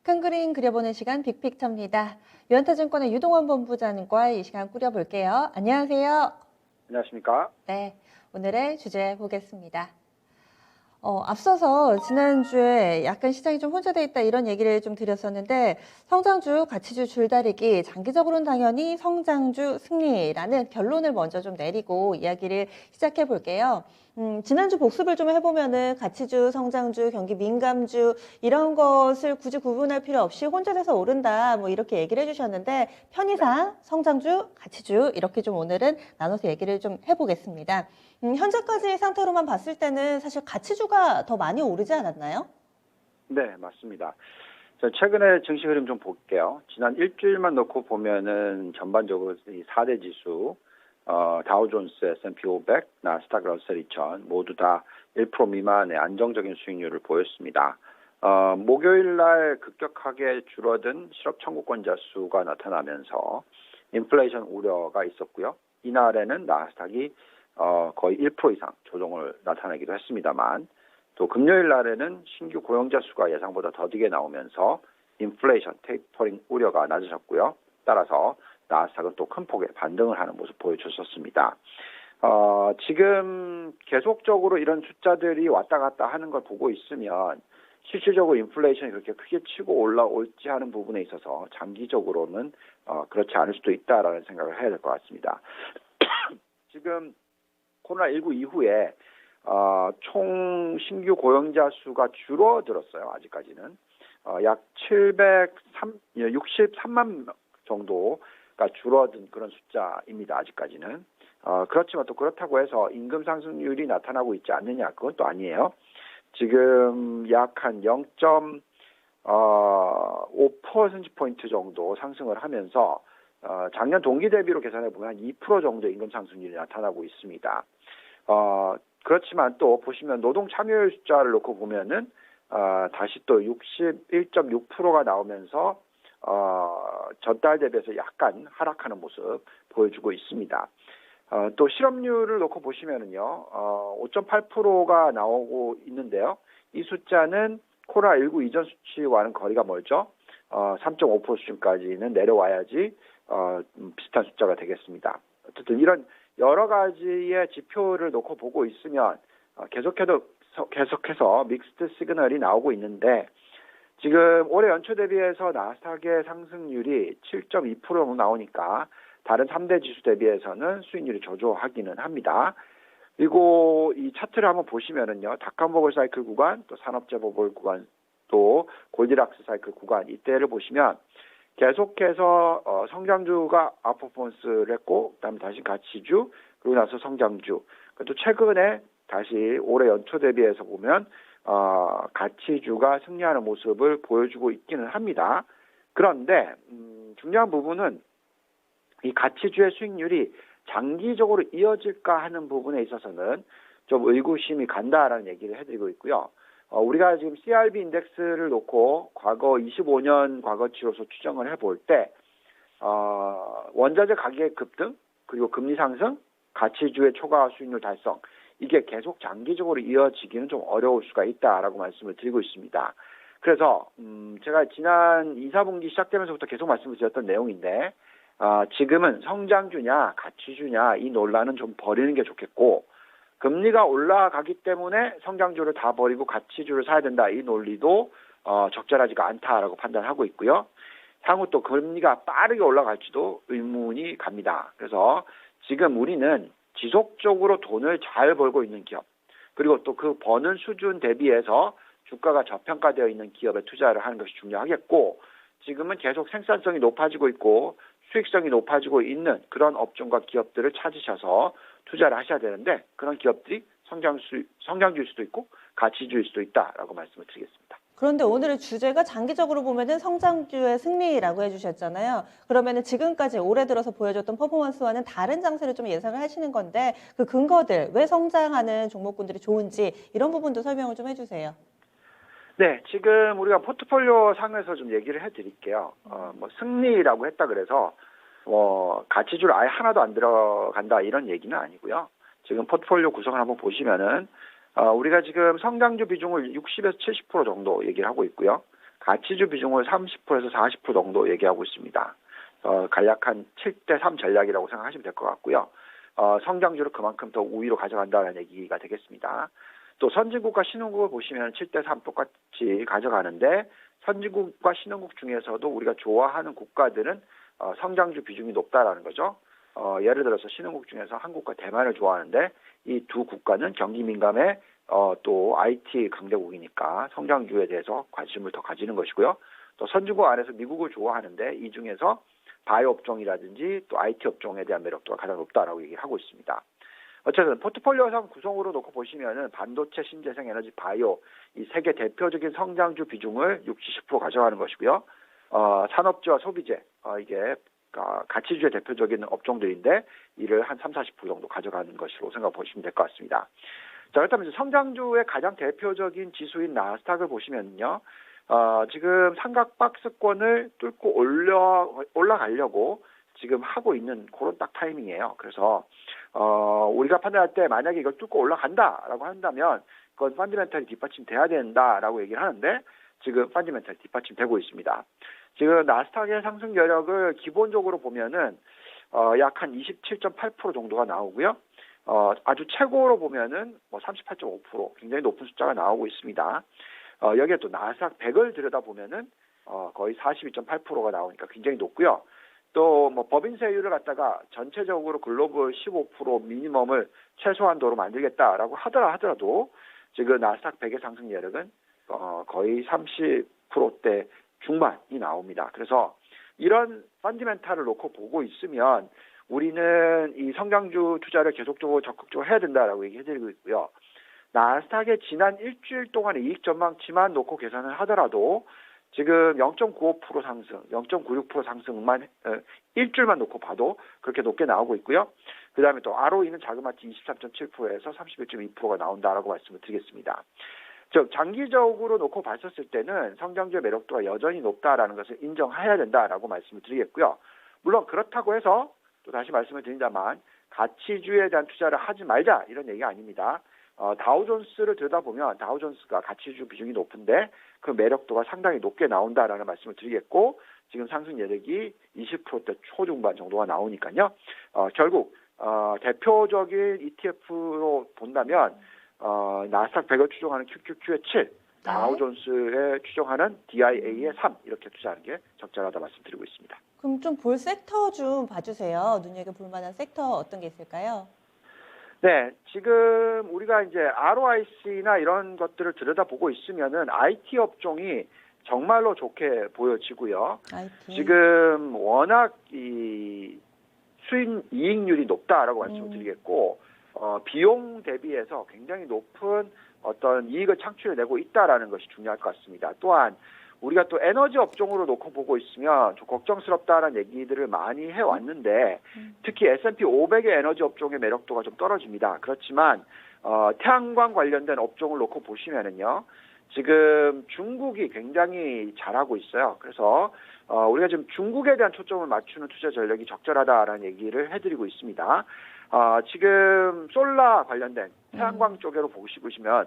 큰 그림 그려보는 시간 빅픽처입니다. 유한타증권의 유동원 본부장과 이 시간 꾸려볼게요. 안녕하세요. 안녕하십니까? 네, 오늘의 주제 보겠습니다. 앞서서 지난주에 약간 시장이 좀 혼재돼 있다 이런 얘기를 좀 드렸었는데 성장주, 가치주 줄다리기, 장기적으로는 당연히 성장주 승리라는 결론을 먼저 좀 내리고 이야기를 시작해 볼게요. 지난주 복습을 좀 해보면은 가치주, 성장주, 경기 민감주 이런 것을 굳이 구분할 필요 없이 혼재돼서 오른다 뭐 이렇게 얘기를 해주셨는데 편의상 성장주, 가치주 이렇게 좀 오늘은 나눠서 얘기를 좀 해보겠습니다. 현재까지 상태로만 봤을 때는 사실 가치주가 더 많이 오르지 않았나요? 네, 맞습니다. 최근에 증시 흐름 좀 볼게요. 지난 일주일만 놓고 보면은 전반적으로 이 4대 지수, 다우존스, S&P 500, 나스닥 러셀 2000 모두 다 1% 미만의 안정적인 수익률을 보였습니다. 목요일 날 급격하게 줄어든 실업 청구권자 수가 나타나면서 인플레이션 우려가 있었고요. 이날에는 나스닥이 거의 1% 이상 조정을 나타내기도 했습니다만 또 금요일 날에는 신규 고용자 수가 예상보다 더디게 나오면서 인플레이션 테이퍼링 우려가 낮아졌고요. 따라서 나스닥은 또 큰 폭의 반등을 하는 모습 보여줬었습니다. 지금 계속적으로 이런 숫자들이 왔다 갔다 하는 걸 보고 있으면 실질적으로 인플레이션이 그렇게 크게 치고 올라올지 하는 부분에 있어서 장기적으로는 그렇지 않을 수도 있다라는 생각을 해야 될 것 같습니다. 지금 코로나19 이후에 총 신규 고용자 수가 줄어들었어요. 아직까지는 약 63만 정도가 줄어든 그런 숫자입니다. 아직까지는. 그렇지만 또 그렇다고 해서 임금 상승률이 나타나고 있지 않느냐, 그건 또 아니에요. 지금 약 한 0.5%포인트 정도 상승을 하면서 작년 동기 대비로 계산해 보면 한 2% 정도 임금 상승률이 나타나고 있습니다. 그렇지만 또 보시면 노동 참여율 숫자를 놓고 보면은 다시 또 61.6%가 나오면서 전달 대비해서 약간 하락하는 모습 보여주고 있습니다. 또 실업률을 놓고 보시면은요, 5.8%가 나오고 있는데요. 이 숫자는 코로나19 이전 수치와는 거리가 멀죠. 3.5% 수준까지는 내려와야지 비슷한 숫자가 되겠습니다. 어쨌든 이런 여러 가지의 지표를 놓고 보고 있으면 계속해서 믹스드 시그널이 나오고 있는데 지금 올해 연초 대비해서 나스닥의 상승률이 7.2% 나오니까 다른 3대 지수 대비해서는 수익률이 저조하기는 합니다. 그리고 이 차트를 한번 보시면은요, 닷컴버블 사이클 구간, 또 산업재보벌 구간, 또 골디락스 사이클 구간 이때를 보시면 계속해서 성장주가 아웃퍼포먼스를 했고, 그다음에 다시 가치주, 그리고 나서 성장주. 또 최근에 다시 올해 연초 대비해서 보면 가치주가 승리하는 모습을 보여주고 있기는 합니다. 그런데 중요한 부분은 이 가치주의 수익률이 장기적으로 이어질까 하는 부분에 있어서는 좀 의구심이 간다라는 얘기를 해드리고 있고요. 우리가 지금 CRB 인덱스를 놓고 과거 25년 과거치로서 추정을 해볼 때 원자재 가격 급등, 그리고 금리 상승, 가치주의 초과 수익률 달성, 이게 계속 장기적으로 이어지기는 좀 어려울 수가 있다라고 말씀을 드리고 있습니다. 그래서 제가 지난 2, 4분기 시작되면서부터 계속 말씀을 드렸던 내용인데 지금은 성장주냐 가치주냐 이 논란은 좀 버리는 게 좋겠고, 금리가 올라가기 때문에 성장주를 다 버리고 가치주를 사야 된다, 이 논리도 적절하지가 않다라고 판단하고 있고요. 향후 또 금리가 빠르게 올라갈지도 의문이 갑니다. 그래서 지금 우리는 지속적으로 돈을 잘 벌고 있는 기업, 그리고 또 그 버는 수준 대비해서 주가가 저평가되어 있는 기업에 투자를 하는 것이 중요하겠고, 지금은 계속 생산성이 높아지고 있고 수익성이 높아지고 있는 그런 업종과 기업들을 찾으셔서 투자를 하셔야 되는데, 그런 기업들이 성장주일 수도 있고 가치주일 수도 있다라고 말씀을 드리겠습니다. 그런데 오늘의 주제가 장기적으로 보면은 성장주의 승리라고 해주셨잖아요. 그러면은 지금까지 올해 들어서 보여줬던 퍼포먼스와는 다른 장세를 좀 예상을 하시는 건데 그 근거들, 왜 성장하는 종목군들이 좋은지 이런 부분도 설명을 좀 해주세요. 네, 지금 우리가 포트폴리오 상에서 좀 얘기를 해드릴게요. 승리라고 했다 그래서 가치주를 아예 하나도 안 들어간다 이런 얘기는 아니고요. 지금 포트폴리오 구성을 한번 보시면은 우리가 지금 성장주 비중을 60에서 70% 정도 얘기를 하고 있고요. 가치주 비중을 30%에서 40% 정도 얘기하고 있습니다. 간략한 7대3 전략이라고 생각하시면 될 것 같고요. 성장주를 그만큼 더 우위로 가져간다는 얘기가 되겠습니다. 또 선진국과 신흥국을 보시면 7대3 똑같이 가져가는데 선진국과 신흥국 중에서도 우리가 좋아하는 국가들은 성장주 비중이 높다라는 거죠. 예를 들어서 신흥국 중에서 한국과 대만을 좋아하는데 이 두 국가는 경기 민감해 또 IT 강대국이니까 성장주에 대해서 관심을 더 가지는 것이고요. 또 선진국 안에서 미국을 좋아하는데 이 중에서 바이오 업종이라든지 또 IT 업종에 대한 매력도가 가장 높다라고 얘기를 하고 있습니다. 어쨌든 포트폴리오상 구성으로 놓고 보시면은 반도체, 신재생 에너지, 바이오 이 세계 대표적인 성장주 비중을 60, 10% 가져가는 것이고요. 산업재와 소비재 이게 가치주의 대표적인 업종들인데 이를 한 3, 40% 정도 가져가는 것으로 생각해 보시면 될 것 같습니다. 자, 그렇다면 이제 성장주의 가장 대표적인 지수인 나스닥을 보시면요. 지금 삼각박스권을 뚫고 올라가려고 지금 하고 있는 그런 딱 타이밍이에요. 그래서 우리가 판단할 때 만약에 이걸 뚫고 올라간다라고 한다면 그건 펀더멘털이 뒷받침돼야 된다라고 얘기를 하는데 지금 펀더멘털이 뒷받침되고 있습니다. 지금 나스닥의 상승 여력을 기본적으로 보면은 약 한 27.8% 정도가 나오고요. 아주 최고로 보면은 뭐 38.5% 굉장히 높은 숫자가 나오고 있습니다. 여기에 또 나스닥 100을 들여다보면은 거의 42.8%가 나오니까 굉장히 높고요. 또 뭐 법인세율을 갖다가 전체적으로 글로벌 15% 미니멈을 최소한도로 만들겠다라고 하더라도 지금 나스닥 100의 상승 여력은 거의 30%대 중반이 나옵니다. 그래서 이런 펀디멘탈을 놓고 보고 있으면 우리는 이 성장주 투자를 계속적으로 적극적으로 해야 된다라고 얘기해드리고 있고요. 나스닥의 지난 일주일 동안의 이익 전망치만 놓고 계산을 하더라도 지금 0.95% 상승, 0.96% 상승만 일주일만 놓고 봐도 그렇게 높게 나오고 있고요. 그 다음에 또 ROE는 자그마치 23.7%에서 31.2%가 나온다라고 말씀을 드리겠습니다. 즉 장기적으로 놓고 봤었을 때는 성장주의 매력도가 여전히 높다라는 것을 인정해야 된다라고 말씀을 드리겠고요. 물론 그렇다고 해서 또 다시 말씀을 드린다만 가치주에 대한 투자를 하지 말자 이런 얘기가 아닙니다. 다우존스를 들여다보면 다우존스가 가치주 비중이 높은데 그 매력도가 상당히 높게 나온다라는 말씀을 드리겠고 지금 상승 여력이 20%대 초중반 정도가 나오니까요. 결국 대표적인 ETF로 본다면 나스닥 100을 추종하는 QQQ의 7, 다우존스에 추종하는 DIA의 3 이렇게 투자하는 게 적절하다 말씀드리고 있습니다. 그럼 좀 볼 섹터 좀 봐주세요. 눈여겨볼 만한 섹터 어떤 게 있을까요? 네, 지금 우리가 이제 ROIC나 이런 것들을 들여다보고 있으면은 IT 업종이 정말로 좋게 보여지고요. IT. 지금 워낙 이 이익률이 높다라고 말씀을 드리겠고, 비용 대비해서 굉장히 높은 어떤 이익을 창출해내고 있다라는 것이 중요할 것 같습니다. 또한 우리가 또 에너지 업종으로 놓고 보고 있으면 좀 걱정스럽다라는 얘기들을 많이 해왔는데 특히 S&P 500의 에너지 업종의 매력도가 좀 떨어집니다. 그렇지만 태양광 관련된 업종을 놓고 보시면은요. 지금 중국이 굉장히 잘하고 있어요. 그래서 우리가 지금 중국에 대한 초점을 맞추는 투자 전략이 적절하다라는 얘기를 해드리고 있습니다. 지금 솔라 관련된 태양광 쪽으로 보시면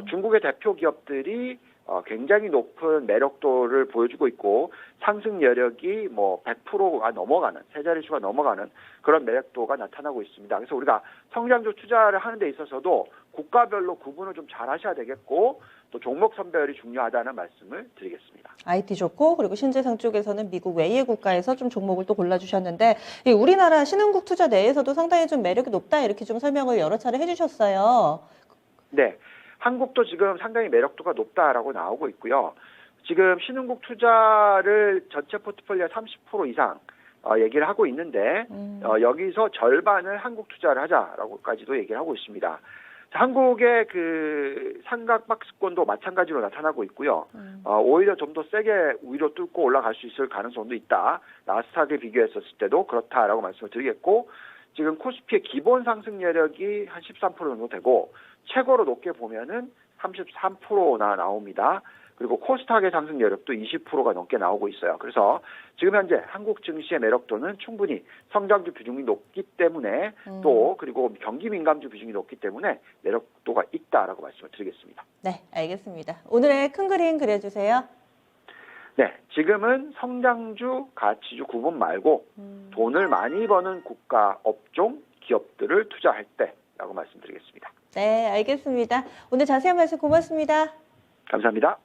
중국의 대표 기업들이 굉장히 높은 매력도를 보여주고 있고 상승 여력이 뭐 100%가 넘어가는 세 자릿수가 넘어가는 그런 매력도가 나타나고 있습니다. 그래서 우리가 성장주 투자를 하는 데 있어서도 국가별로 구분을 좀 잘 하셔야 되겠고 또 종목 선별이 중요하다는 말씀을 드리겠습니다. IT 좋고 그리고 신재생 쪽에서는 미국 외의 국가에서 좀 종목을 또 골라주셨는데 이 우리나라 신흥국 투자 내에서도 상당히 좀 매력이 높다 이렇게 좀 설명을 여러 차례 해주셨어요. 네, 한국도 지금 상당히 매력도가 높다라고 나오고 있고요. 지금 신흥국 투자를 전체 포트폴리오 30% 이상 얘기를 하고 있는데 여기서 절반을 한국 투자를 하자라고까지도 얘기를 하고 있습니다. 한국의 그 삼각박스권도 마찬가지로 나타나고 있고요. 오히려 좀 더 세게 위로 뚫고 올라갈 수 있을 가능성도 있다. 나스닥에 비교했었을 때도 그렇다라고 말씀을 드리겠고 지금 코스피의 기본 상승 여력이 한 13% 정도 되고 최고로 높게 보면은 33%나 나옵니다. 그리고 코스닥의 상승 여력도 20%가 넘게 나오고 있어요. 그래서 지금 현재 한국 증시의 매력도는 충분히 성장주 비중이 높기 때문에 또 그리고 경기 민감주 비중이 높기 때문에 매력도가 있다라고 말씀을 드리겠습니다. 네, 알겠습니다. 오늘의 큰 그림 그려주세요. 네, 지금은 성장주, 가치주 구분 말고 돈을 많이 버는 국가, 업종, 기업들을 투자할 때라고 말씀드리겠습니다. 네, 알겠습니다. 오늘 자세한 말씀 고맙습니다. 감사합니다.